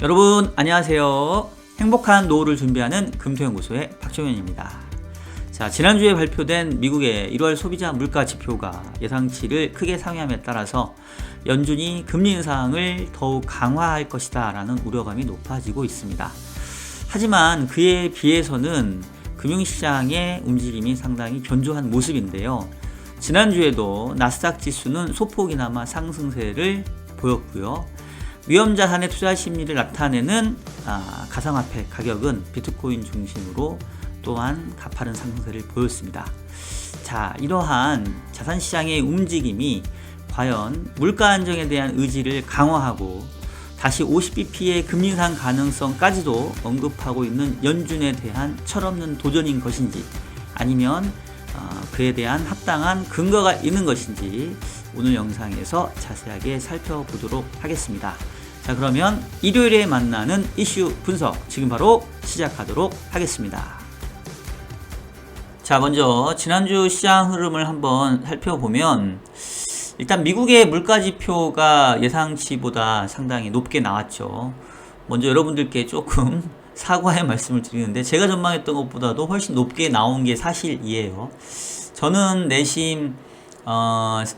여러분 안녕하세요. 행복한 노후를 준비하는 금토연구소의 박종현입니다. 자, 지난주에 발표된 미국의 1월 소비자 물가 지표가 예상치를 크게 상회함에 따라서 연준이 금리 인상을 더욱 강화할 것이다 라는 우려감이 높아지고 있습니다. 하지만 그에 비해서는 금융시장의 움직임이 상당히 견조한 모습인데요. 지난주에도 나스닥 지수는 소폭이나마 상승세를 보였고요. 위험자산의 투자 심리를 나타내는 가상화폐 가격은 비트코인 중심으로 또한 가파른 상승세를 보였습니다. 자, 이러한 자산시장의 움직임이 과연 물가 안정에 대한 의지를 강화하고 다시 50bp의 금리 인상 가능성까지도 언급하고 있는 연준에 대한 철없는 도전인 것인지, 아니면 그에 대한 합당한 근거가 있는 것인지 오늘 영상에서 자세하게 살펴보도록 하겠습니다. 자, 그러면 일요일에 만나는 이슈 분석 지금 바로 시작하도록 하겠습니다. 자, 먼저 지난주 시장 흐름을 한번 살펴보면 일단 미국의 물가 지표가 예상치보다 상당히 높게 나왔죠. 먼저 여러분들께 조금 사과의 말씀을 드리는데, 제가 전망했던 것보다도 훨씬 높게 나온 게 사실이에요. 저는 내심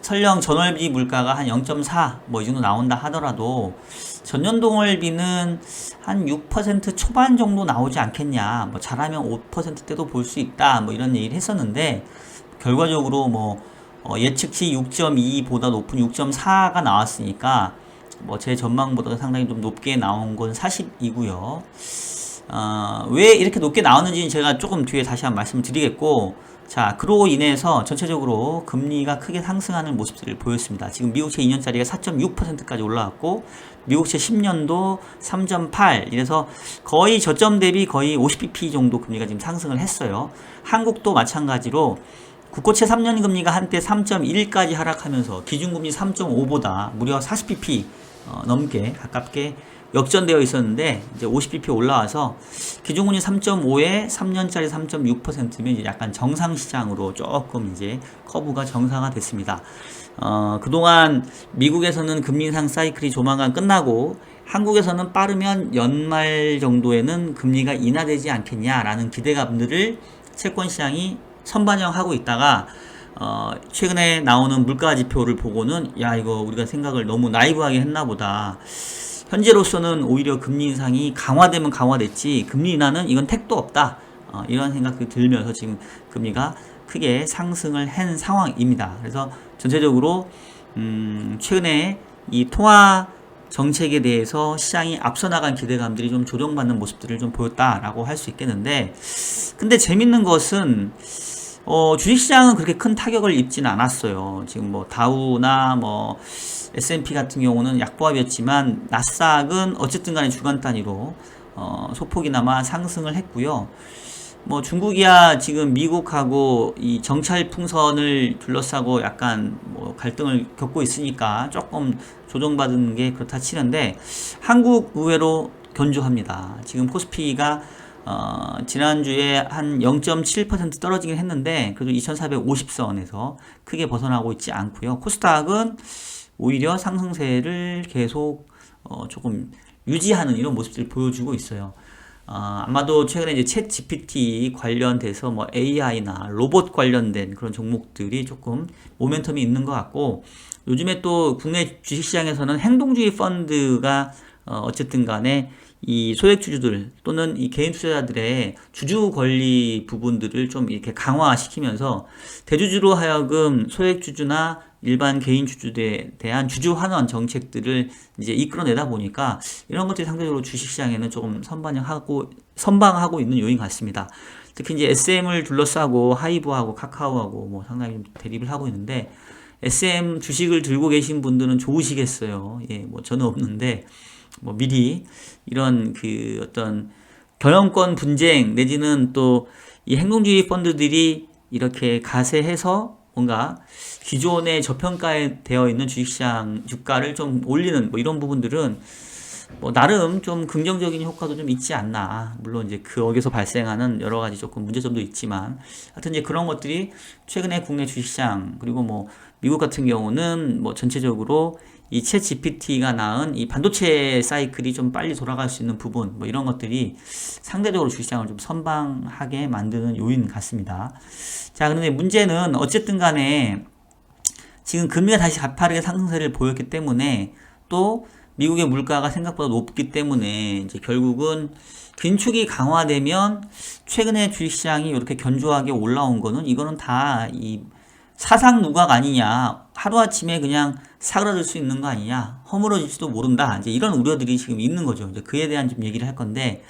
설령 전월비 물가가 한 0.4 이 정도 나온다 하더라도 전년 동월비는 한 6% 초반 정도 나오지 않겠냐, 잘하면 5%대도 볼 수 있다, 이런 얘기를 했었는데, 결과적으로 예측치 6.2보다 높은 6.4가 나왔으니까 제 전망보다 상당히 좀 높게 나온 건 사실이고요. 왜 이렇게 높게 나왔는지는 제가 조금 뒤에 다시 한번 말씀을 드리겠고, 자, 그로 인해서 전체적으로 금리가 크게 상승하는 모습들을 보였습니다. 지금 미국채 2년짜리가 4.6%까지 올라왔고, 미국채 10년도 3.8, 이래서 거의 저점 대비 거의 50bp 정도 금리가 지금 상승을 했어요. 한국도 마찬가지로 국고채 3년 금리가 한때 3.1까지 하락하면서 기준금리 3.5보다 무려 40bp 넘게 가깝게 역전되어 있었는데, 이제 50bp 올라와서 기준금리 3.5에 3년짜리 3.6%면 이제 약간 정상시장으로 조금 이제 커브가 정상화됐습니다. 그동안 미국에서는 금리 인상 사이클이 조만간 끝나고 한국에서는 빠르면 연말 정도에는 금리가 인하되지 않겠냐라는 기대감들을 채권시장이 선반영하고 있다가 최근에 나오는 물가 지표를 보고는 이거 우리가 생각을 너무 나이브하게 했나 보다, 현재로서는 오히려 금리 인상이 강화되면 강화됐지 금리 인하는 이건 택도 없다, 이런 생각이 들면서 지금 금리가 크게 상승을 한 상황입니다. 그래서 전체적으로 최근에 이 통화 정책에 대해서 시장이 앞서 나간 기대감들이 좀 조정받는 모습들을 좀 보였다라고 할 수 있겠는데, 근데 재밌는 것은 주식시장은 그렇게 큰 타격을 입지는 않았어요. 지금 다우나 S&P 같은 경우는 약보합이었지만 나스닥은 어쨌든 간에 주간 단위로 소폭이나마 상승을 했고요. 중국이야 지금 미국하고 이 정찰 풍선을 둘러싸고 약간 갈등을 겪고 있으니까 조금 조정받은 게 그렇다 치는데, 한국 의외로 견조합니다. 지금 코스피가 지난주에 한 0.7% 떨어지긴 했는데 그래도 2450선에서 크게 벗어나고 있지 않고요. 코스닥은 오히려 상승세를 계속 조금 유지하는 이런 모습들을 보여주고 있어요. 아마도 최근에 이제 챗 GPT 관련돼서 AI나 로봇 관련된 그런 종목들이 조금 모멘텀이 있는 것 같고, 요즘에 또 국내 주식시장에서는 행동주의 펀드가 어쨌든 간에 이 소액주주들 또는 이 개인 투자자들의 주주 권리 부분들을 좀 이렇게 강화시키면서 대주주로 하여금 소액주주나 일반 개인 주주에 대한 주주 환원 정책들을 이제 이끌어내다 보니까 이런 것들이 상대적으로 주식시장에는 조금 선방하고 있는 요인 같습니다. 특히 이제 SM을 둘러싸고 하이브하고 카카오하고 상당히 좀 대립을 하고 있는데, SM 주식을 들고 계신 분들은 좋으시겠어요. 저는 없는데 미리 이런 어떤 경영권 분쟁 내지는 또 이 행동주의 펀드들이 이렇게 가세해서 뭔가 기존에 저평가되어 있는 주식시장 주가를 좀 올리는 이런 부분들은 나름 좀 긍정적인 효과도 좀 있지 않나. 물론 이제 거기서 발생하는 여러 가지 조금 문제점도 있지만, 하여튼 이제 그런 것들이 최근에 국내 주식시장 그리고 미국 같은 경우는 전체적으로 이 챗 GPT가 낳은 이 반도체 사이클이 좀 빨리 돌아갈 수 있는 부분, 뭐 이런 것들이 상대적으로 주시장을 좀 선방하게 만드는 요인 같습니다. 자, 그런데 문제는 어쨌든 간에 지금 금리가 다시 가파르게 상승세를 보였기 때문에 또 미국의 물가가 생각보다 높기 때문에 이제 결국은 긴축이 강화되면 최근에 주식시장이 이렇게 견조하게 올라온 거는 이거는 다 이 사상 누각 아니냐, 하루아침에 그냥 사그라들 수 있는 거 아니냐, 허물어질지도 모른다, 이제 이런 우려들이 지금 있는 거죠. 이제 그에 대한 좀 얘기를 할 건데,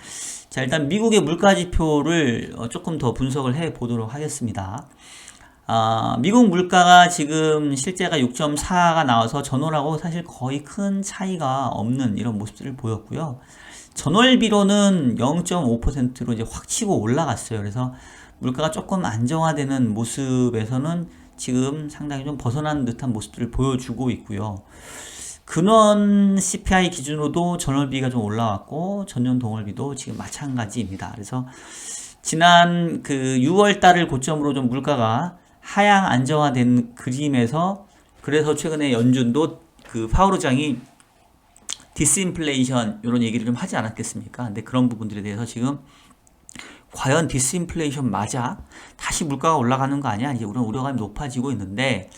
자, 일단 미국의 물가 지표를 조금 더 분석을 해 보도록 하겠습니다. 미국 물가가 지금 실제가 6.4가 나와서 전월하고 사실 거의 큰 차이가 없는 이런 모습들을 보였고요. 전월비로는 0.5%로 이제 확 치고 올라갔어요. 그래서 물가가 조금 안정화되는 모습에서는 지금 상당히 좀 벗어난 듯한 모습들을 보여주고 있고요. 근원 CPI 기준으로도 전월비가 좀 올라왔고 전년 동월비도 지금 마찬가지입니다. 그래서 지난 그 6월 달을 고점으로 좀 물가가 하향 안정화된 그림에서 그래서 최근에 연준도 그 파월 의장이 디스인플레이션 이런 얘기를 좀 하지 않았겠습니까? 근데 그런 부분들에 대해서 지금 과연 디스인플레이션 맞아? 다시 물가가 올라가는 거 아니야? 이제 그런 우려감이 높아지고 있는데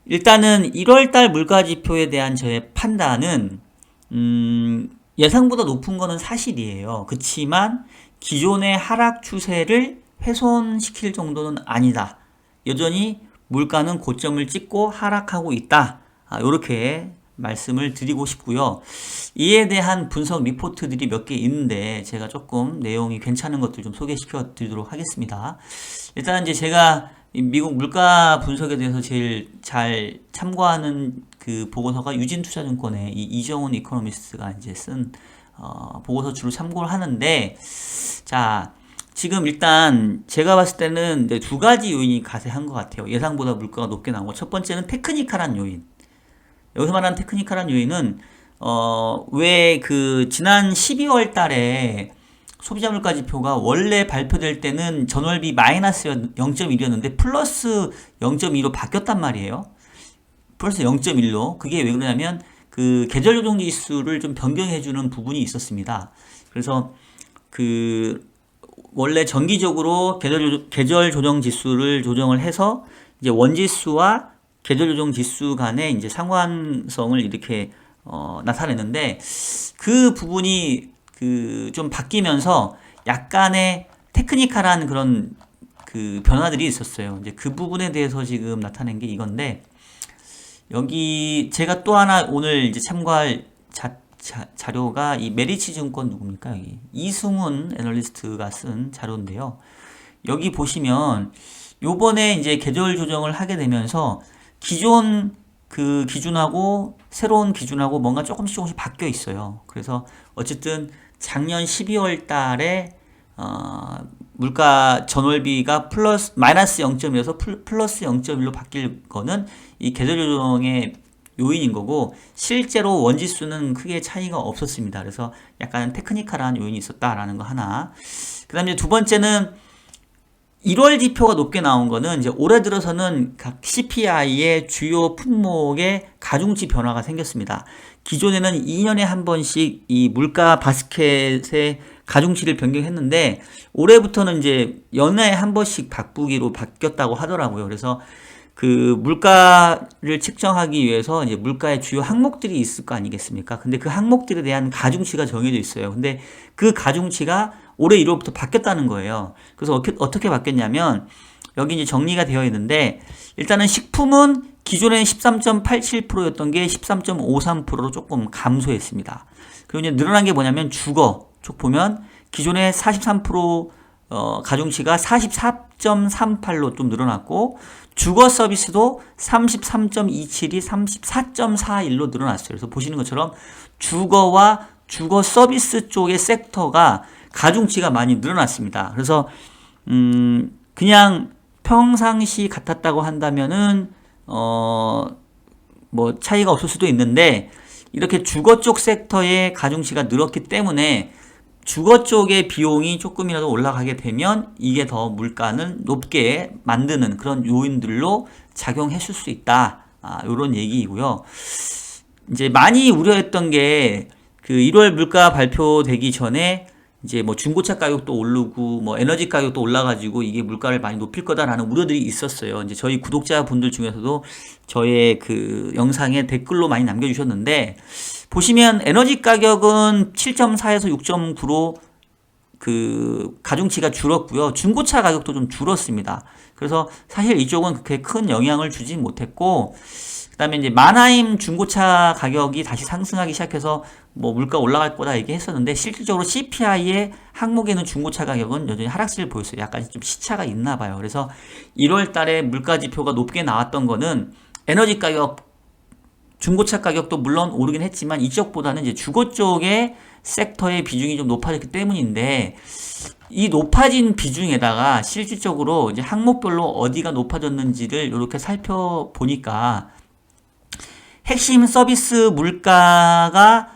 일단은 1월달 물가 지표에 대한 저의 판단은 예상보다 높은 거는 사실이에요. 그치만 기존의 하락 추세를 훼손시킬 정도는 아니다. 여전히 물가는 고점을 찍고 하락하고 있다. 이렇게 말씀을 드리고 싶고요. 이에 대한 분석 리포트들이 몇 개 있는데 제가 조금 내용이 괜찮은 것들 좀 소개시켜 드리도록 하겠습니다. 일단 이제 제가 미국 물가 분석에 대해서 제일 잘 참고하는 그 보고서가 유진투자증권의 이정훈 이코노미스트가 이제 쓴 보고서 주로 참고를 하는데, 자, 지금 일단 제가 봤을 때는 이제 두 가지 요인이 가세한 것 같아요. 예상보다 물가가 높게 나오고, 첫 번째는 테크니컬한 요인. 여기서 말하는 테크니컬한 요인은 왜 그 지난 12월 달에 소비자 물가 지표가 원래 발표될 때는 전월비 마이너스 0.1이었는데 플러스 0.2로 바뀌었단 말이에요. 플러스 0.1로. 그게 왜 그러냐면 그 계절 조정 지수를 좀 변경해 주는 부분이 있었습니다. 그래서 그 원래 정기적으로 계절 조정 지수를 조정을 해서 이제 원지수와 계절 조정 지수 간의 이제 상관성을 이렇게 나타냈는데 그 부분이 그 좀 바뀌면서 약간의 테크니컬한 그런 그 변화들이 있었어요. 이제 그 부분에 대해서 지금 나타낸 게 이건데, 여기 제가 또 하나 오늘 이제 참고할 자료가 이 메리츠 증권 누굽니까? 여기 이승훈 애널리스트가 쓴 자료인데요. 여기 보시면 요번에 이제 계절 조정을 하게 되면서 기존 그 기준하고 새로운 기준하고 뭔가 조금씩 바뀌어 있어요. 그래서 어쨌든 작년 12월 달에 물가 전월비가 마이너스 0.1에서 플러스 0.1로 바뀔 거는 이 계절 조정의 요인인 거고, 실제로 원지수는 크게 차이가 없었습니다. 그래서 약간 테크니컬한 요인이 있었다라는 거 하나. 그 다음에 두 번째는 1월 지표가 높게 나온 거는 이제 올해 들어서는 각 CPI의 주요 품목의 가중치 변화가 생겼습니다. 기존에는 2년에 한 번씩 이 물가 바스켓의 가중치를 변경했는데 올해부터는 이제 연애에 한 번씩 바꾸기로 바뀌었다고 하더라고요. 그래서 그 물가를 측정하기 위해서 이제 물가의 주요 항목들이 있을 거 아니겠습니까? 근데 그 항목들에 대한 가중치가 정해져 있어요. 근데 그 가중치가 올해 1월부터 바뀌었다는 거예요. 그래서 어떻게 바뀌었냐면 여기 이제 정리가 되어 있는데, 일단은 식품은 기존에 13.87%였던 게 13.53%로 조금 감소했습니다. 그리고 이제 늘어난 게 뭐냐면 주거 쪽 보면 기존에 43% 가중치가 44.38로 좀 늘어났고, 주거 서비스도 33.27이 34.41로 늘어났어요. 그래서 보시는 것처럼 주거와 주거 서비스 쪽의 섹터가 가중치가 많이 늘어났습니다. 그래서 그냥 평상시 같았다고 한다면은 뭐 차이가 없을 수도 있는데, 이렇게 주거 쪽 섹터의 가중치가 늘었기 때문에 주거 쪽의 비용이 조금이라도 올라가게 되면 이게 더 물가는 높게 만드는 그런 요인들로 작용했을 수 있다. 이런 얘기이고요. 이제 많이 우려했던 게 그 1월 물가 발표되기 전에 이제 뭐 중고차 가격도 오르고 뭐 에너지 가격도 올라가지고 이게 물가를 많이 높일 거다라는 우려들이 있었어요. 이제 저희 구독자분들 중에서도 저의 그 영상에 댓글로 많이 남겨주셨는데, 보시면 에너지 가격은 7.4에서 6.9로 그 가중치가 줄었고요. 중고차 가격도 좀 줄었습니다. 그래서 사실 이쪽은 그렇게 큰 영향을 주지 못했고, 그다음에 이제 만하임 중고차 가격이 다시 상승하기 시작해서 뭐 물가 올라갈 거다 얘기했었는데, 실질적으로 CPI의 항목에는 중고차 가격은 여전히 하락세를 보였어요. 약간 좀 시차가 있나 봐요. 그래서 1월 달에 물가 지표가 높게 나왔던 거는 에너지 가격, 중고차 가격도 물론 오르긴 했지만 이쪽보다는 이제 주거 쪽의 섹터의 비중이 좀 높아졌기 때문인데, 이 높아진 비중에다가 실질적으로 이제 항목별로 어디가 높아졌는지를 이렇게 살펴보니까, 핵심 서비스 물가가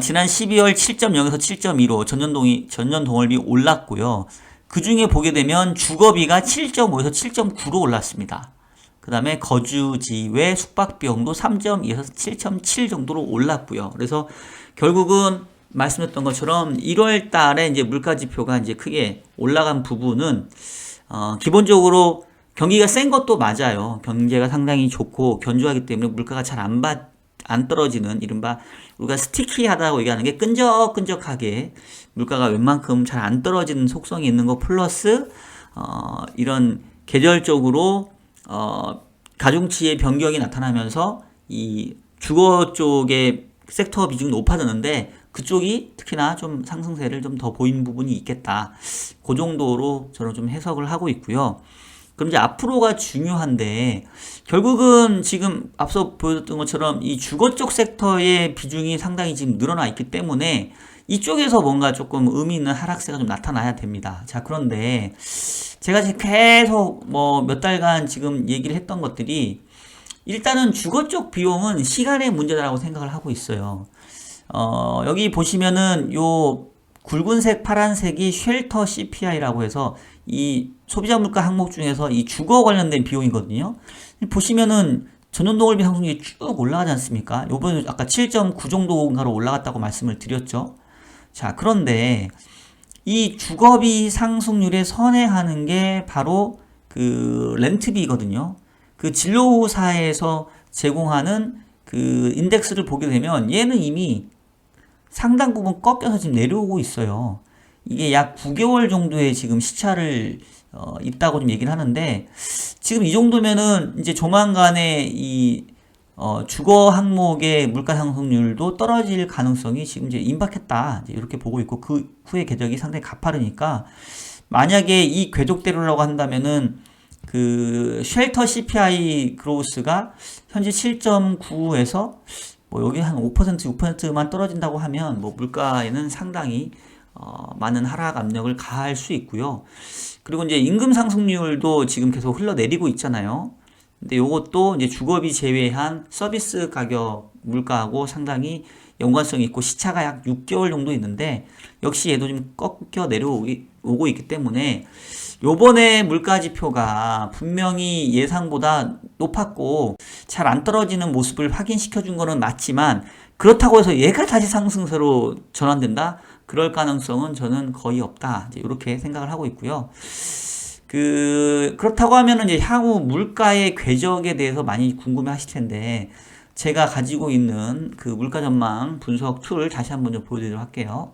지난 12월 7.0에서 7.2로 전년 동월비 올랐고요. 그 중에 보게 되면 주거비가 7.5에서 7.9로 올랐습니다. 그 다음에 거주지 외 숙박비용도 3.2에서 7.7 정도로 올랐고요. 그래서 결국은 말씀드렸던 것처럼 1월 달에 이제 물가 지표가 이제 크게 올라간 부분은 기본적으로 경기가 센 것도 맞아요. 경제가 상당히 좋고 견조하기 때문에 물가가 잘 안 떨어지는, 이른바 우리가 스티키하다고 얘기하는 게 끈적끈적하게 물가가 웬만큼 잘 안 떨어지는 속성이 있는 거, 플러스 이런 계절적으로 가중치의 변경이 나타나면서 이 주거 쪽의 섹터 비중이 높아졌는데, 그쪽이 특히나 좀 상승세를 좀 더 보이는 부분이 있겠다. 그 정도로 저는 좀 해석을 하고 있고요. 그럼 이제 앞으로가 중요한데, 결국은 지금 앞서 보여줬던 것처럼 이 주거 쪽 섹터의 비중이 상당히 지금 늘어나 있기 때문에 이쪽에서 뭔가 조금 의미 있는 하락세가 좀 나타나야 됩니다. 자, 그런데 제가 지금 계속 뭐 몇 달간 지금 얘기를 했던 것들이, 일단은 주거 쪽 비용은 시간의 문제라고 생각을 하고 있어요. 여기 보시면은 요 굵은색 파란색이 쉘터 CPI라고 해서 이 소비자 물가 항목 중에서 이 주거 관련된 비용이거든요. 보시면은 전년 동월비 상승률이 쭉 올라가지 않습니까? 요번에 아까 7.9 정도인가로 올라갔다고 말씀을 드렸죠. 자, 그런데 이 주거비 상승률에 선행하는 게 바로 그 렌트비거든요. 그 진로사에서 제공하는 그 인덱스를 보게 되면 얘는 이미 상당 부분 꺾여서 지금 내려오고 있어요. 이게 약 9개월 정도의 지금 시차를 있다고 좀 얘기를 하는데, 지금 이 정도면은 이제 조만간에 이 주거 항목의 물가 상승률도 떨어질 가능성이 지금 이제 임박했다, 이제 이렇게 보고 있고, 그 후에 궤적이 상당히 가파르니까, 만약에 이 궤적대로라고 한다면은 그 쉘터 CPI 그로스가 현재 7.9에서 뭐 여기 한 5%, 6%만 떨어진다고 하면 뭐 물가에는 상당히 많은 하락 압력을 가할 수 있고요. 그리고 이제 임금 상승률도 지금 계속 흘러내리고 있잖아요. 근데 요것도 이제 주거비 제외한 서비스 가격 물가하고 상당히 연관성이 있고 시차가 약 6개월 정도 있는데, 역시 얘도 좀 꺾여 내려오고 있기 때문에 요번에 물가 지표가 분명히 예상보다 높았고 잘 안 떨어지는 모습을 확인시켜 준 거는 맞지만, 그렇다고 해서 얘가 다시 상승세로 전환된다? 그럴 가능성은 저는 거의 없다, 이제 이렇게 생각을 하고 있고요. 그렇다고 하면은 이제 향후 물가의 궤적에 대해서 많이 궁금해 하실 텐데, 제가 가지고 있는 그 물가 전망 분석 툴을 다시 한번 좀 보여드리도록 할게요.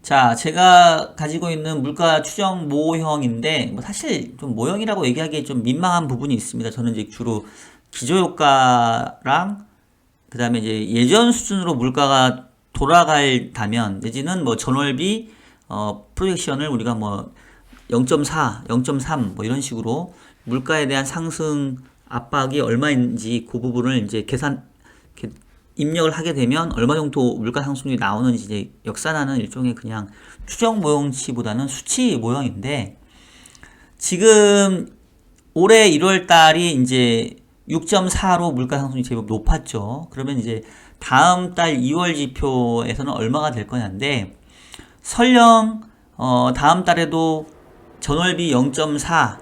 자, 제가 가지고 있는 물가 추정 모형인데, 뭐 사실 좀 모형이라고 얘기하기에 좀 민망한 부분이 있습니다. 저는 이제 주로 기저효과랑 그 다음에 이제 예전 수준으로 물가가 돌아갈다면, 내지는 뭐 전월비 프로젝션을 우리가 뭐 0.4, 0.3 뭐 이런 식으로 물가에 대한 상승 압박이 얼마인지 그 부분을 이제 입력을 하게 되면 얼마 정도 물가 상승률이 나오는지 이제 역산하는 일종의 그냥 추정 모형치보다는 수치 모형인데, 지금 올해 1월 달이 이제 6.4로 물가 상승률이 제법 높았죠. 그러면 이제 다음 달 2월 지표에서는 얼마가 될 거냐인데, 설령 다음 달에도 전월비 0.4,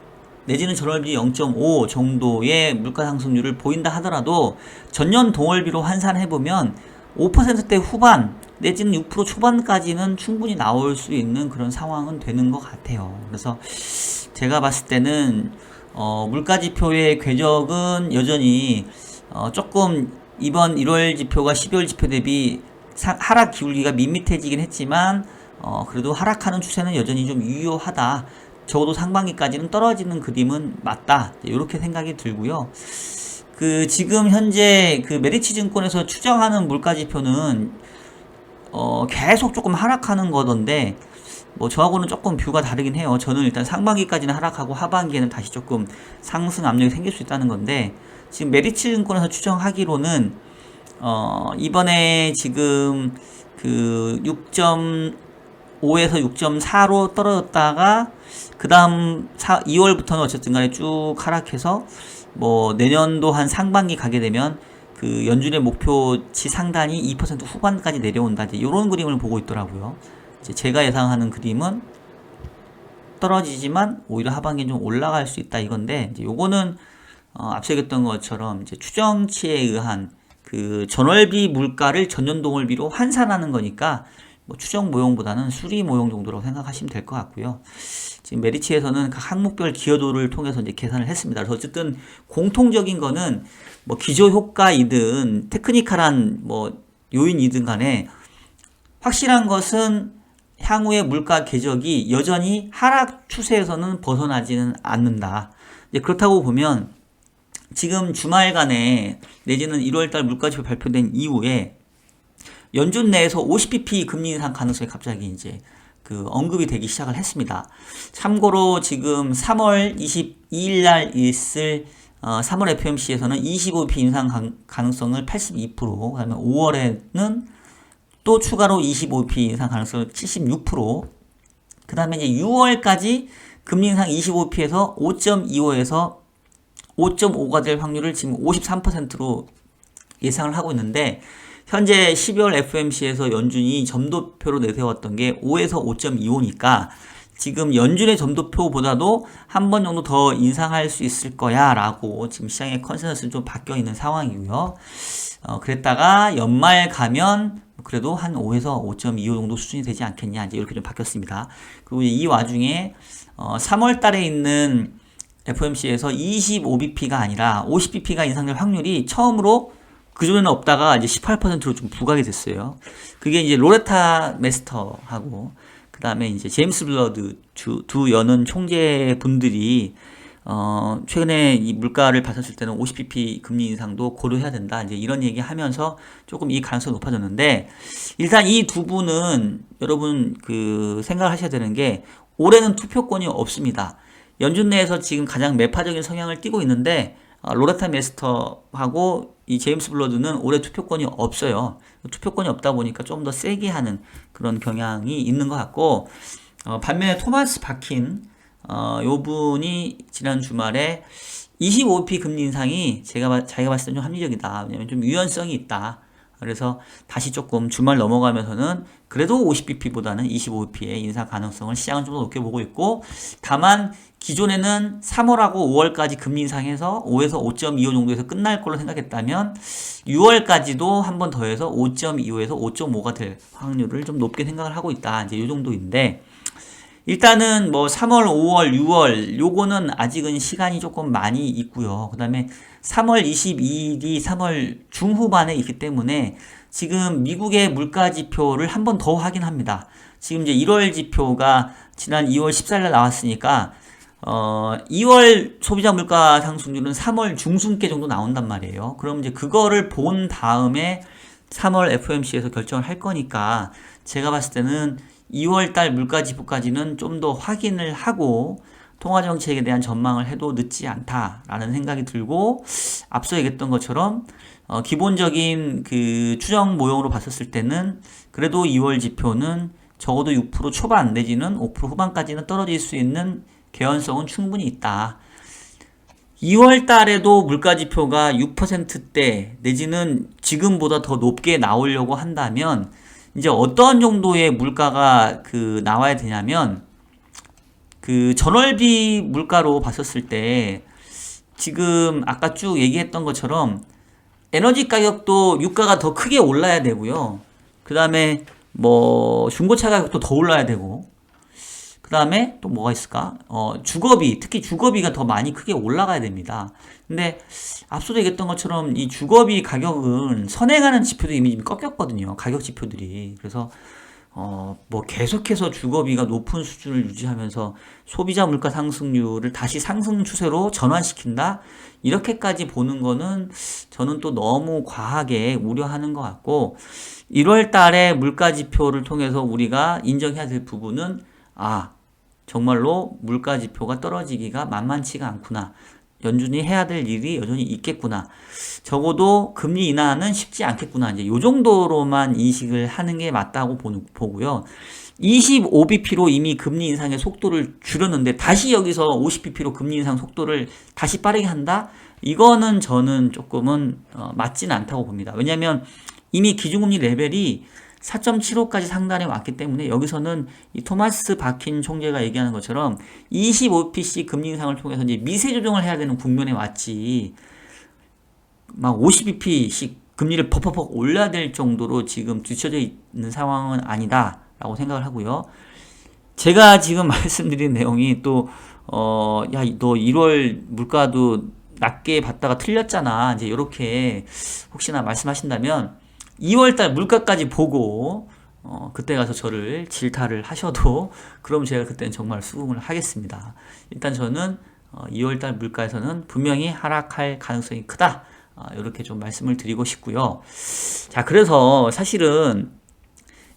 내지는 전월비 0.5 정도의 물가 상승률을 보인다 하더라도 전년 동월비로 환산해보면 5%대 후반 내지는 6% 초반까지는 충분히 나올 수 있는 그런 상황은 되는 것 같아요. 그래서 제가 봤을 때는 물가지표의 궤적은 여전히 조금 이번 1월 지표가 12월 지표 대비 하락 기울기가 밋밋해지긴 했지만 그래도 하락하는 추세는 여전히 좀 유효하다. 적어도 상반기까지는 떨어지는 그림은 맞다. 이렇게 생각이 들고요. 지금 현재 메리츠 증권에서 추정하는 물가지표는 계속 조금 하락하는 거던데 뭐 저하고는 조금 뷰가 다르긴 해요. 저는 일단 상반기까지는 하락하고 하반기에는 다시 조금 상승 압력이 생길 수 있다는 건데 지금 메리츠 증권에서 추정하기로는 이번에 지금 6.5에서 6.4로 떨어졌다가 그 다음 2월부터는 어쨌든 간에 쭉 하락해서 뭐 내년도 한 상반기 가게 되면 연준의 목표치 상단이 2% 후반까지 내려온다. 이제 이런 그림을 보고 있더라고요. 이제 제가 예상하는 그림은 떨어지지만 오히려 하반기엔 좀 올라갈 수 있다 이건데 이제 요거는 앞서 얘기했던 것처럼 이제 추정치에 의한 전월비 물가를 전년 동월비로 환산하는 거니까 뭐 추정 모형보다는 수리 모형 정도라고 생각하시면 될 것 같고요. 지금 메리츠에서는 각 항목별 기여도를 통해서 이제 계산을 했습니다. 그래서 어쨌든 공통적인 거는 뭐 기조 효과이든 테크니컬한 뭐 요인이든 간에 확실한 것은 향후의 물가 궤적이 여전히 하락 추세에서는 벗어나지는 않는다. 이제 그렇다고 보면 지금 주말간에 내지는 1월달 물가지표 발표된 이후에 연준 내에서 50bp 금리 인상 가능성이 갑자기 이제 언급이 되기 시작을 했습니다. 참고로 지금 3월 22일 날 있을 3월 FOMC에서는 25bp 인상 가능성을 82%, 그다음에 5월에는 또 추가로 25bp 인상 가능성을 76%, 그다음에 이제 6월까지 금리 인상 25bp에서 5.25에서 5.5가 될 확률을 지금 53%로 예상을 하고 있는데 현재 12월 FOMC에서 연준이 점도표로 내세웠던 게 5에서 5.25니까 지금 연준의 점도표보다도 한 번 정도 더 인상할 수 있을 거야 라고 지금 시장의 컨센서스는 좀 바뀌어 있는 상황이고요. 그랬다가 연말 가면 그래도 한 5에서 5.25 정도 수준이 되지 않겠냐 이제 이렇게 좀 바뀌었습니다. 그리고 이 와중에 3월 달에 있는 FOMC에서 25bp가 아니라 50bp가 인상될 확률이 처음으로 그전에는 없다가 이제 18%로 좀 부각이 됐어요. 그게 이제 로레타 메스터하고 그 다음에 이제 제임스 블러드 두 연은 총재 분들이 최근에 이 물가를 봤었을 때는 50bp 금리 인상도 고려해야 된다. 이제 이런 얘기 하면서 조금 이 가능성이 높아졌는데 일단 이 두 분은 여러분 생각을 하셔야 되는 게 올해는 투표권이 없습니다. 연준 내에서 지금 가장 매파적인 성향을 띠고 있는데 로레타 메스터하고 이 제임스 블러드는 올해 투표권이 없어요. 투표권이 없다 보니까 좀 더 세게 하는 그런 경향이 있는 것 같고 반면에 토마스 바킨 요 분이 지난 주말에 25bp 금리 인상이 자기가 봤을 때 좀 합리적이다. 왜냐면 좀 유연성이 있다. 그래서 다시 조금 주말 넘어가면서는 그래도 50bp보다는 25bp의 인상 가능성을 시장은 좀 더 높게 보고 있고 다만 기존에는 3월하고 5월까지 금리 인상해서 5에서 5.25 정도에서 끝날 걸로 생각했다면 6월까지도 한 번 더해서 5.25에서 5.5가 될 확률을 좀 높게 생각을 하고 있다. 이제 이 정도인데 일단은 뭐 3월, 5월, 6월 요거는 아직은 시간이 조금 많이 있고요. 그 다음에 3월 22일이 3월 중후반에 있기 때문에 지금 미국의 물가 지표를 한 번 더 확인합니다. 지금 이제 1월 지표가 지난 2월 14일 나왔으니까 2월 소비자 물가 상승률은 3월 중순께 정도 나온단 말이에요. 그럼 이제 그거를 본 다음에 3월 FOMC에서 결정을 할 거니까 제가 봤을 때는 2월달 물가 지표까지는 좀 더 확인을 하고 통화정책에 대한 전망을 해도 늦지 않다라는 생각이 들고 앞서 얘기했던 것처럼 기본적인 추정 모형으로 봤었을 때는 그래도 2월 지표는 적어도 6% 초반 내지는 5% 후반까지는 떨어질 수 있는 개연성은 충분히 있다. 2월 달에도 물가 지표가 6%대 내지는 지금보다 더 높게 나오려고 한다면 이제 어떤 정도의 물가가 나와야 되냐면 그 전월비 물가로 봤었을 때 지금 아까 쭉 얘기했던 것처럼 에너지 가격도 유가가 더 크게 올라야 되고요. 그 다음에 뭐 중고차 가격도 더 올라야 되고, 그 다음에 또 뭐가 있을까? 주거비, 특히 주거비가 더 많이 크게 올라가야 됩니다. 근데 앞서도 얘기했던 것처럼 이 주거비 가격은 선행하는 지표들이 이미 꺾였거든요. 가격 지표들이. 그래서 뭐 계속해서 주거비가 높은 수준을 유지하면서 소비자 물가 상승률을 다시 상승 추세로 전환시킨다? 이렇게까지 보는 거는 저는 또 너무 과하게 우려하는 것 같고, 1월 달에 물가 지표를 통해서 우리가 인정해야 될 부분은 정말로 물가 지표가 떨어지기가 만만치가 않구나. 연준이 해야 될 일이 여전히 있겠구나. 적어도 금리 인하는 쉽지 않겠구나. 이제 요 정도로만 인식을 하는 게 맞다고 보고요. 25bp로 이미 금리 인상의 속도를 줄였는데 다시 여기서 50bp로 금리 인상 속도를 다시 빠르게 한다? 이거는 저는 조금은 맞지는 않다고 봅니다. 왜냐하면 이미 기준금리 레벨이 4.75까지 상단에 왔기 때문에 여기서는 이 토마스 바킨 총재가 얘기하는 것처럼 25bp 금리 인상을 통해서 이제 미세 조정을 해야 되는 국면에 왔지, 막 50bp씩 금리를 퍽퍽퍽 올려야 될 정도로 지금 뒤처져 있는 상황은 아니다라고 생각을 하고요. 제가 지금 말씀드린 내용이 또 야, 너 1월 물가도 낮게 봤다가 틀렸잖아, 이제 이렇게 혹시나 말씀하신다면 2월달 물가까지 보고 그때 가서 저를 질타를 하셔도 그럼 제가 그때는 정말 수긍을 하겠습니다. 일단 저는 2월달 물가에서는 분명히 하락할 가능성이 크다, 이렇게 좀 말씀을 드리고 싶고요. 자, 그래서 사실은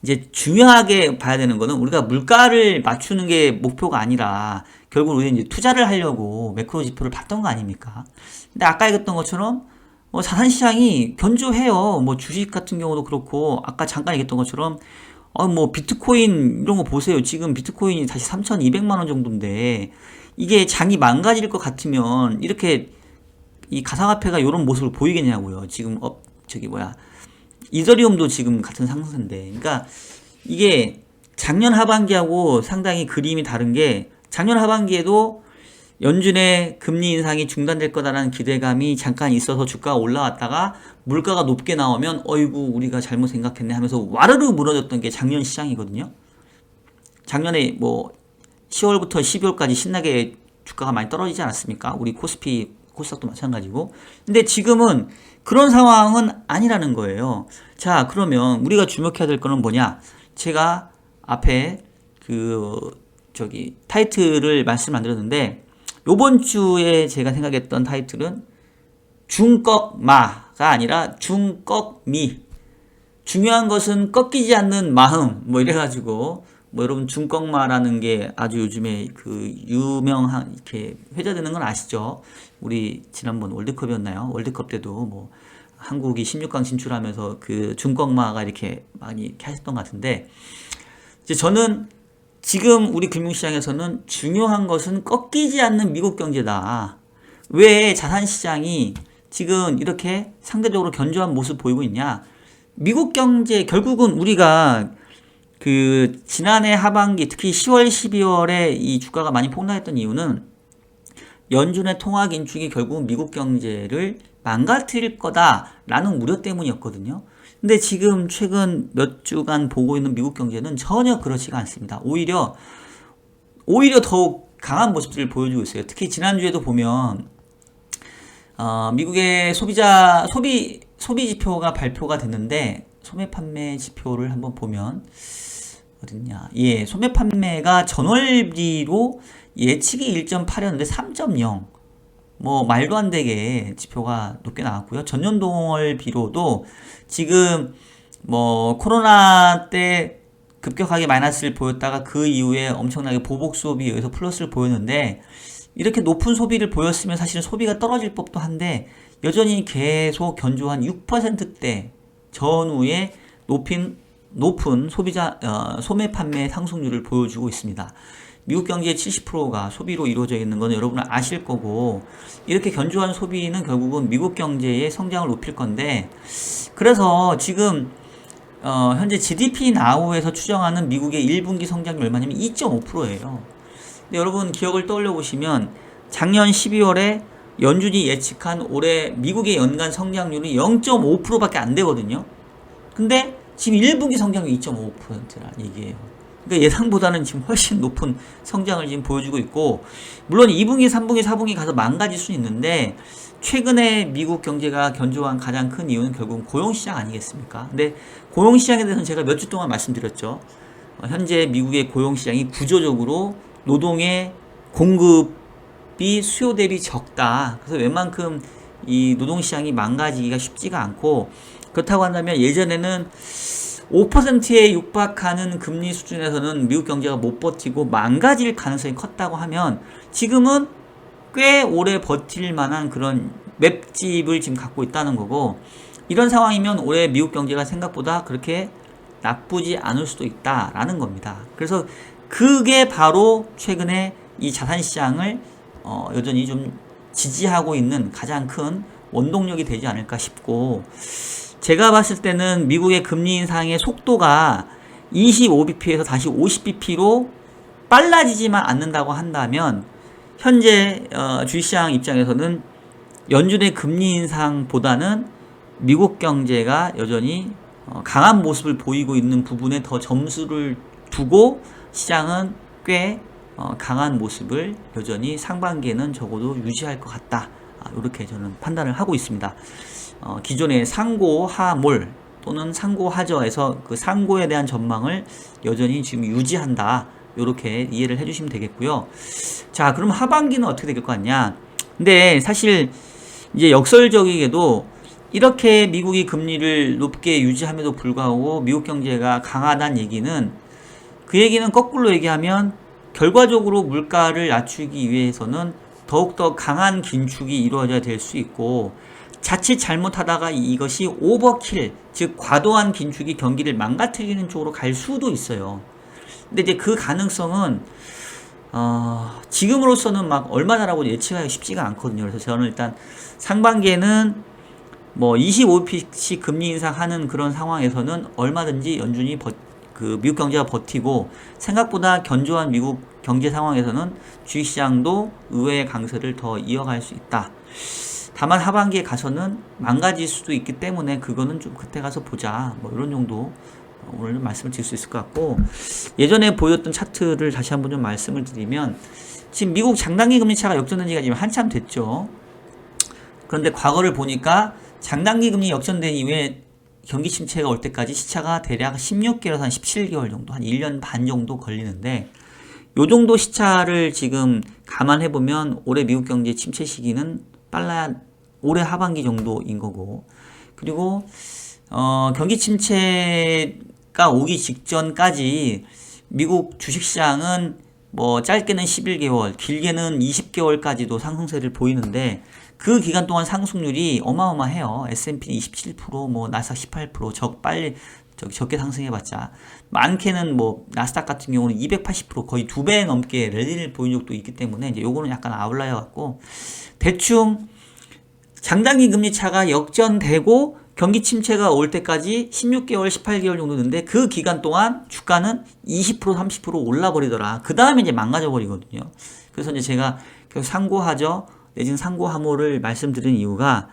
이제 중요하게 봐야 되는 거는 우리가 물가를 맞추는 게 목표가 아니라 결국 우리는 이제 투자를 하려고 매크로 지표를 봤던 거 아닙니까? 근데 아까 얘기했던 것처럼 자산시장이 견조해요. 뭐 주식 같은 경우도 그렇고, 아까 잠깐 얘기했던 것처럼 뭐 비트코인 이런 거 보세요. 지금 비트코인이 다시 3,200만 원 정도인데, 이게 장이 망가질 것 같으면 이렇게 이 가상화폐가 이런 모습을 보이겠냐고요. 지금 이더리움도 지금 같은 상승세인데, 그러니까 이게 작년 하반기하고 상당히 그림이 다른 게, 작년 하반기에도 연준의 금리 인상이 중단될 거다라는 기대감이 잠깐 있어서 주가가 올라왔다가 물가가 높게 나오면 어이구 우리가 잘못 생각했네 하면서 와르르 무너졌던 게 작년 시장이거든요. 작년에 뭐 10월부터 12월까지 신나게 주가가 많이 떨어지지 않았습니까? 우리 코스피, 코스닥도 마찬가지고. 근데 지금은 그런 상황은 아니라는 거예요. 자, 그러면 우리가 주목해야 될 거는 뭐냐? 제가 앞에 타이틀을 말씀 안 드렸는데, 요번 주에 제가 생각했던 타이틀은 중꺾마가 아니라 중꺾미. 중요한 것은 꺾이지 않는 마음. 뭐 이래가지고, 뭐 여러분 중꺾마라는 게 아주 요즘에 그 유명한, 이렇게 회자되는 건 아시죠? 우리 지난번 월드컵이었나요? 월드컵 때도 뭐 한국이 16강 진출하면서 그 중꺾마가 이렇게 많이 이렇게 하셨던 것 같은데, 이제 저는 지금 우리 금융시장에서는 중요한 것은 꺾이지 않는 미국 경제다. 왜 자산시장이 지금 이렇게 상대적으로 견조한 모습 보이고 있냐? 미국 경제, 결국은 우리가 그 지난해 하반기, 특히 10월, 12월에 이 주가가 많이 폭락했던 이유는 연준의 통화 긴축이 결국은 미국 경제를 망가뜨릴 거다라는 우려 때문이었거든요. 근데 지금 최근 몇 주간 보고 있는 미국 경제는 전혀 그렇지가 않습니다. 오히려 더욱 강한 모습들을 보여주고 있어요. 특히 지난주에도 보면 미국의 소비 지표가 발표가 됐는데, 소매 판매 지표를 한번 보면 어딨냐? 예, 소매 판매가 전월비로 예측이 1.8였는데 3.0. 뭐 말도 안 되게 지표가 높게 나왔고요. 전년동월비로도 지금 뭐 코로나 때 급격하게 마이너스를 보였다가 그 이후에 엄청나게 보복 수업에 의해서 플러스를 보였는데, 이렇게 높은 소비를 보였으면 사실은 소비가 떨어질 법도 한데 여전히 계속 견조한 6%대 전후에 높은 소매 판매 상승률을 보여주고 있습니다. 미국 경제의 70%가 소비로 이루어져 있는 건 여러분은 아실 거고, 이렇게 견조한 소비는 결국은 미국 경제의 성장을 높일 건데, 그래서 지금 현재 GDP 나우에서 추정하는 미국의 1분기 성장이 얼마냐면 2.5%예요. 근데 여러분 기억을 떠올려 보시면 작년 12월에 연준이 예측한 올해 미국의 연간 성장률이 0.5%밖에 안 되거든요. 근데 지금 1분기 성장률이 2.5%라는 얘기예요. 그러니까 예상보다는 지금 훨씬 높은 성장을 지금 보여주고 있고, 물론 2분기, 3분기, 4분기 가서 망가질 수는 있는데, 최근에 미국 경제가 견조한 가장 큰 이유는 결국은 고용시장 아니겠습니까? 근데 고용시장에 대해서는 제가 몇 주 동안 말씀드렸죠. 현재 미국의 고용시장이 구조적으로 노동의 공급이 수요 대비 적다. 그래서 웬만큼 이 노동시장이 망가지기가 쉽지가 않고, 그렇다고 한다면 예전에는 5%에 육박하는 금리 수준에서는 미국 경제가 못 버티고 망가질 가능성이 컸다고 하면, 지금은 꽤 오래 버틸 만한 그런 맷집을 지금 갖고 있다는 거고, 이런 상황이면 올해 미국 경제가 생각보다 그렇게 나쁘지 않을 수도 있다라는 겁니다. 그래서 그게 바로 최근에 이 자산시장을 여전히 좀 지지하고 있는 가장 큰 원동력이 되지 않을까 싶고, 제가 봤을 때는 미국의 금리 인상의 속도가 25bp에서 다시 50bp로 빨라지지만 않는다고 한다면, 현재 주식시장 입장에서는 연준의 금리 인상보다는 미국 경제가 여전히 강한 모습을 보이고 있는 부분에 더 점수를 두고 시장은 꽤 강한 모습을 여전히 상반기에는 적어도 유지할 것 같다. 이렇게 저는 판단을 하고 있습니다. 기존의 상고하몰 또는 상고하저에서 그 상고에 대한 전망을 여전히 지금 유지한다. 이렇게 이해를 해주시면 되겠고요. 자, 그럼 하반기는 어떻게 될 것 같냐? 근데 사실 이제 역설적이게도 이렇게 미국이 금리를 높게 유지함에도 불구하고 미국 경제가 강하다는 얘기는, 그 얘기는 거꾸로 얘기하면 결과적으로 물가를 낮추기 위해서는 더욱더 강한 긴축이 이루어져야 될 수 있고, 자칫 잘못하다가 이것이 오버킬, 즉 과도한 긴축이 경기를 망가뜨리는 쪽으로 갈 수도 있어요. 근데 이제 그 가능성은 지금으로서는 막 얼마나라고 예측하기 쉽지가 않거든요. 그래서 저는 일단 상반기에는 뭐 25bp씩 금리 인상하는 그런 상황에서는 얼마든지 연준이 미국 경제가 버티고, 생각보다 견조한 미국 경제 상황에서는 주식시장도 의외의 강세를 더 이어갈 수 있다. 다만 하반기에 가서는 망가질 수도 있기 때문에 그거는 좀 그때 가서 보자. 뭐 이런 정도 오늘 말씀을 드릴 수 있을 것 같고, 예전에 보였던 차트를 다시 한번 좀 말씀을 드리면, 지금 미국 장단기 금리 차가 역전된 지가 지금 한참 됐죠. 그런데 과거를 보니까 장단기 금리 역전된 이후에 경기 침체가 올 때까지 시차가 대략 16개월에서 한 17개월 정도, 한 1년 반 정도 걸리는데, 요 정도 시차를 지금 감안해보면 올해 미국 경제 침체 시기는 빨라야 올해 하반기 정도인 거고, 그리고 경기 침체가 오기 직전까지 미국 주식시장은 뭐 짧게는 11개월, 길게는 20개월까지도 상승세를 보이는데, 그 기간 동안 상승률이 어마어마해요. S&P 27%, 뭐 나스닥 18%, 적게 상승해봤자, 많게는 뭐 나스닥 같은 경우는 280%, 거의 2배 넘게 랠리를 보인 적도 있기 때문에 이제 요거는 약간 아웃라이어 같고, 대충 장단기 금리 차가 역전되고 경기 침체가 올 때까지 16개월, 18개월 정도 되는데, 그 기간 동안 주가는 20%, 30% 올라버리더라. 그 다음에 이제 망가져 버리거든요. 그래서 이제 제가 계속 상고하죠, 내지는 상고하모를 말씀드린 이유가,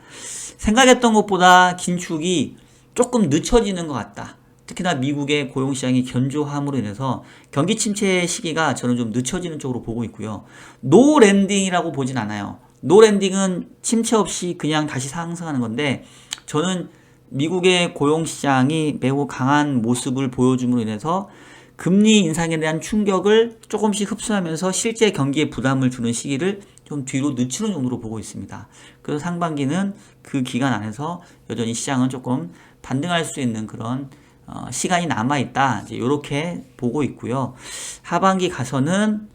생각했던 것보다 긴축이 조금 늦춰지는 것 같다. 특히나 미국의 고용시장이 견조함으로 인해서 경기 침체 시기가 저는 좀 늦춰지는 쪽으로 보고 있고요. 노 랜딩이라고 보진 않아요. 노 랜딩은 침체 없이 그냥 다시 상승하는 건데, 저는 미국의 고용시장이 매우 강한 모습을 보여줌으로 인해서 금리 인상에 대한 충격을 조금씩 흡수하면서 실제 경기에 부담을 주는 시기를 좀 뒤로 늦추는 정도로 보고 있습니다. 그래서 상반기는 그 기간 안에서 여전히 시장은 조금 반등할 수 있는 그런 시간이 남아있다. 이제 이렇게 보고 있고요. 하반기 가서는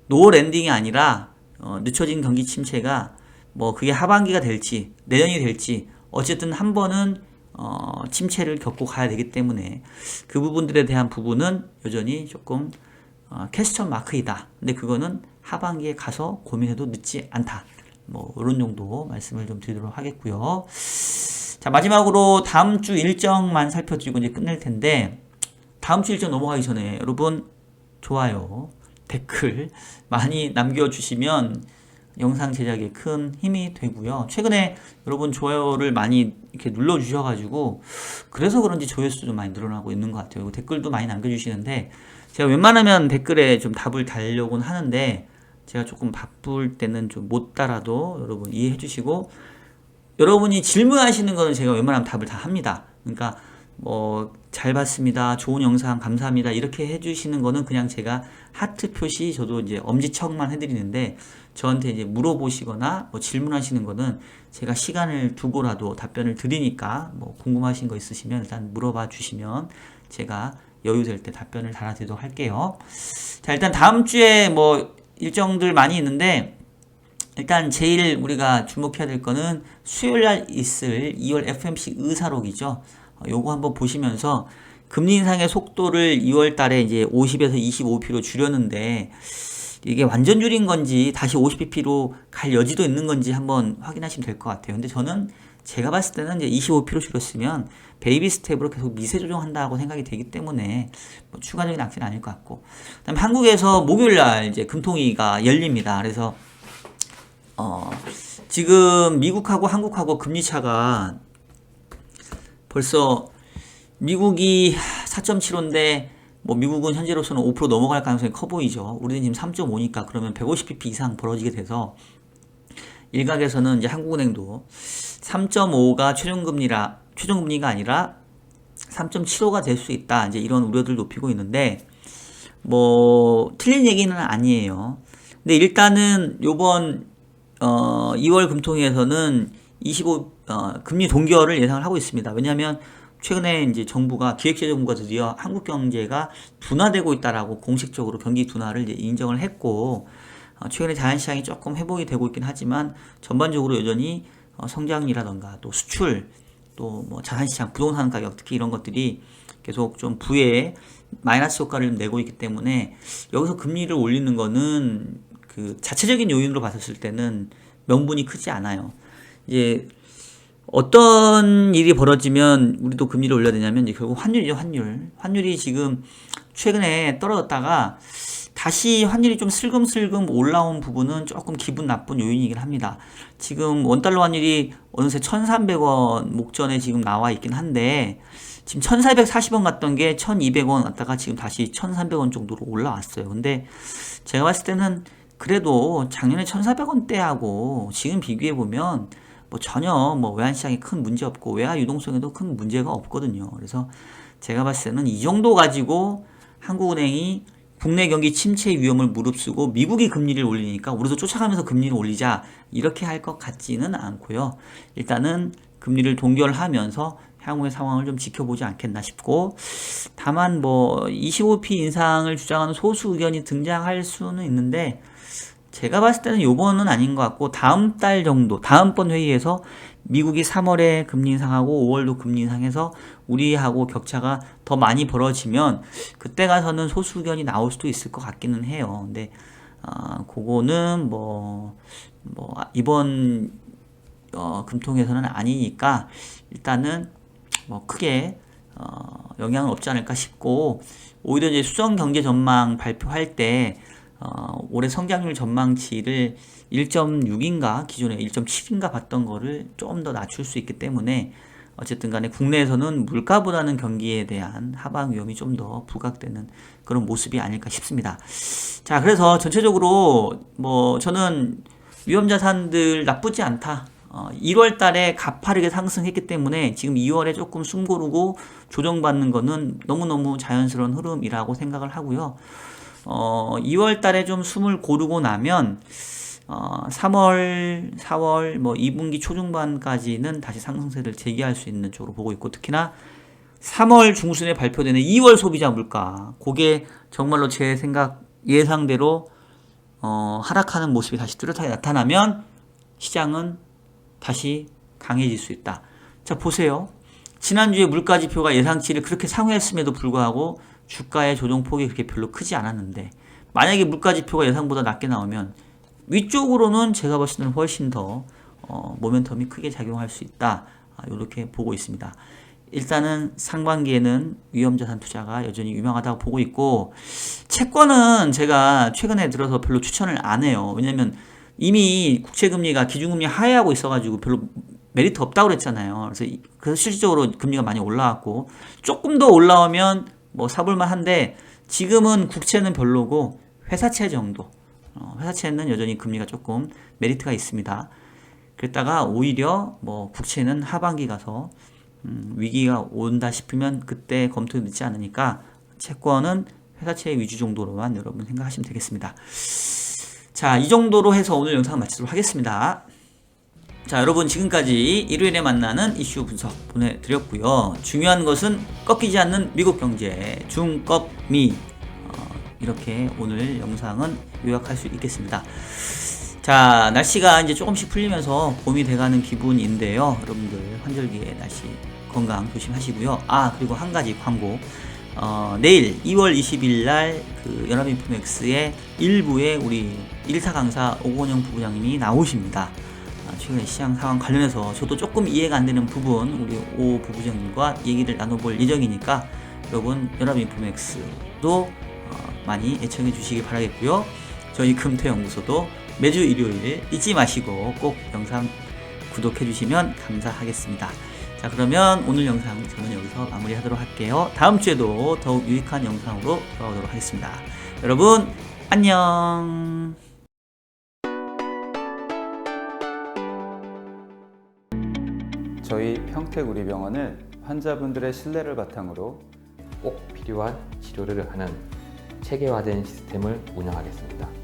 노 랜딩이 아니라 늦춰진 경기 침체가 뭐 그게 하반기가 될지 내년이 될지 어쨌든 한 번은 침체를 겪고 가야 되기 때문에 그 부분들에 대한 부분은 여전히 조금 퀘스천 마크이다. 근데 그거는 하반기에 가서 고민해도 늦지 않다. 뭐 이런 정도 말씀을 좀 드리도록 하겠고요. 자, 마지막으로 다음 주 일정만 살펴드리고 이제 끝낼 텐데, 다음 주 일정 넘어가기 전에 여러분 좋아요, 댓글 많이 남겨주시면 영상 제작에 큰 힘이 되고요. 최근에 여러분 좋아요를 많이 이렇게 눌러주셔가지고 그래서 그런지 조회수도 좀 많이 늘어나고 있는 것 같아요. 댓글도 많이 남겨주시는데 제가 웬만하면 댓글에 좀 답을 달려고는 하는데 제가 조금 바쁠 때는 좀 못 달아도 여러분 이해해 주시고, 여러분이 질문하시는 거는 제가 웬만하면 답을 다 합니다. 그러니까 뭐 잘 봤습니다, 좋은 영상 감사합니다 이렇게 해주시는 거는 그냥 제가 하트 표시, 저도 이제 엄지척만 해드리는데 저한테 이제 물어보시거나 뭐 질문하시는 거는 제가 시간을 두고라도 답변을 드리니까 뭐 궁금하신 거 있으시면 일단 물어봐 주시면 제가 여유 될 때 답변을 달아드리도록 할게요. 자, 일단 다음 주에 뭐 일정들 많이 있는데 일단 제일 우리가 주목해야 될 거는 수요일날 있을 2월 FOMC 의사록이죠. 요거 한번 보시면서 금리 인상의 속도를 2월 달에 이제 50에서 25bp로 줄였는데 이게 완전 줄인 건지 다시 50bp로 갈 여지도 있는 건지 한번 확인하시면 될 것 같아요. 근데 저는 제가 봤을 때는 이제 25bp로 줄였으면 베이비 스텝으로 계속 미세 조정한다고 생각이 되기 때문에 뭐 추가적인 악재는 아닐 것 같고, 그다음에 한국에서 목요일날 이제 금통위가 열립니다. 그래서 지금 미국하고 한국하고 금리 차가 벌써 미국이 4.75인데 뭐 미국은 현재로서는 5% 넘어갈 가능성이 커 보이죠. 우리는 지금 3.5니까 그러면 150bp 이상 벌어지게 돼서 일각에서는 이제 한국은행도 3.5가 최종금리가 아니라 3.75가 될 수 있다, 이제 이런 우려들 높이고 있는데 뭐 틀린 얘기는 아니에요. 근데 일단은 요번 2월 금통위에서는 금리 동결을 예상을 하고 있습니다. 왜냐하면 최근에 이제 기획재정부가 드디어 한국 경제가 둔화되고 있다라고 공식적으로 경기 둔화를 이제 인정을 했고, 최근에 자연시장이 조금 회복이 되고 있긴 하지만 전반적으로 여전히 성장이라던가 또 수출, 또 뭐 자산시장, 부동산 가격 특히 이런 것들이 계속 좀 부에 마이너스 효과를 내고 있기 때문에 여기서 금리를 올리는 거는 그 자체적인 요인으로 봤을 때는 명분이 크지 않아요. 이제 어떤 일이 벌어지면 우리도 금리를 올려야 되냐면 이제 결국 환율이죠. 환율이 지금 최근에 떨어졌다가 다시 환율이 좀 슬금슬금 올라온 부분은 조금 기분 나쁜 요인이긴 합니다. 지금 원달러 환율이 어느새 1,300원 목전에 지금 나와 있긴 한데 지금 1,440원 갔던 게 1,200원 갔다가 지금 다시 1,300원 정도로 올라왔어요. 근데 제가 봤을 때는 그래도 작년에 1,400원대하고 지금 비교해보면 뭐 전혀 뭐 외환시장에 큰 문제 없고 외화 유동성에도 큰 문제가 없거든요. 그래서 제가 봤을 때는 이 정도 가지고 한국은행이 국내 경기 침체 위험을 무릅쓰고 미국이 금리를 올리니까 우리도 쫓아가면서 금리를 올리자 이렇게 할 것 같지는 않고요. 일단은 금리를 동결하면서 향후의 상황을 좀 지켜보지 않겠나 싶고, 다만 뭐 25p 인상을 주장하는 소수 의견이 등장할 수는 있는데 제가 봤을 때는 요번은 아닌 것 같고 다음 달 정도, 다음번 회의에서 미국이 3월에 금리 인상하고 5월도 금리 인상해서 우리하고 격차가 더 많이 벌어지면 그때 가서는 소수 의견이 나올 수도 있을 것 같기는 해요. 근데 그거는 뭐 이번 금통에서는 아니니까 일단은 뭐 크게 영향은 없지 않을까 싶고, 오히려 이제 수정 경제 전망 발표할 때 올해 성장률 전망치를 1.6인가 기존에 1.7인가 봤던 거를 좀 더 낮출 수 있기 때문에 어쨌든 간에 국내에서는 물가보다는 경기에 대한 하방 위험이 좀 더 부각되는 그런 모습이 아닐까 싶습니다. 자, 그래서 전체적으로 뭐 저는 위험자산들 나쁘지 않다. 1월 달에 가파르게 상승했기 때문에 지금 2월에 조금 숨 고르고 조정받는 거는 너무너무 자연스러운 흐름이라고 생각을 하고요. 2월 달에 좀 숨을 고르고 나면 3월, 4월 뭐 2분기 초중반까지는 다시 상승세를 재기할 수 있는 쪽으로 보고 있고, 특히나 3월 중순에 발표되는 2월 소비자 물가, 그게 정말로 제 생각 예상대로 하락하는 모습이 다시 뚜렷하게 나타나면 시장은 다시 강해질 수 있다. 자, 보세요. 지난주에 물가 지표가 예상치를 그렇게 상회했음에도 불구하고 주가의 조정폭이 그렇게 별로 크지 않았는데, 만약에 물가 지표가 예상보다 낮게 나오면 위쪽으로는 제가 봤을 때는 훨씬 더 모멘텀이 크게 작용할 수 있다, 이렇게 보고 있습니다. 일단은 상반기에는 위험자산 투자가 여전히 유망하다고 보고 있고, 채권은 제가 최근에 들어서 별로 추천을 안 해요. 왜냐면 이미 국채금리가 기준금리 하회하고 있어가지고 별로 메리트 없다고 그랬잖아요. 그래서 실질적으로 금리가 많이 올라왔고, 조금 더 올라오면 뭐 사볼만 한데, 지금은 국채는 별로고 회사채 정도, 회사채는 여전히 금리가 조금 메리트가 있습니다. 그랬다가 오히려 뭐 국채는 하반기 가서 위기가 온다 싶으면 그때 검토 늦지 않으니까 채권은 회사채 위주 정도로만 여러분 생각하시면 되겠습니다. 자, 이 정도로 해서 오늘 영상 마치도록 하겠습니다. 자, 여러분 지금까지 일요일에 만나는 이슈 분석 보내드렸고요. 중요한 것은 꺾이지 않는 미국 경제 중꺾미, 이렇게 오늘 영상은 요약할 수 있겠습니다. 자, 날씨가 이제 조금씩 풀리면서 봄이 돼가는 기분인데요. 여러분들 환절기에 날씨 건강 조심하시고요. 그리고 한 가지 광고. 내일 2월 20일 날 그 연합인포맥스의 일부에 우리 1타 강사 오건영 부부장님이 나오십니다. 최근에 시장 상황 관련해서 저도 조금 이해가 안 되는 부분 우리 오 부부장님과 얘기를 나눠볼 예정이니까 여러분 연합인포맥스도 많이 애청해 주시기 바라겠고요. 저희 금태연구소도 매주 일요일 잊지 마시고 꼭 영상 구독해 주시면 감사하겠습니다. 자, 그러면 오늘 영상 저는 여기서 마무리하도록 할게요. 다음 주에도 더욱 유익한 영상으로 돌아오도록 하겠습니다. 여러분 안녕. 저희 평택우리병원은 환자분들의 신뢰를 바탕으로 꼭 필요한 치료를 하는 체계화된 시스템을 운영하겠습니다.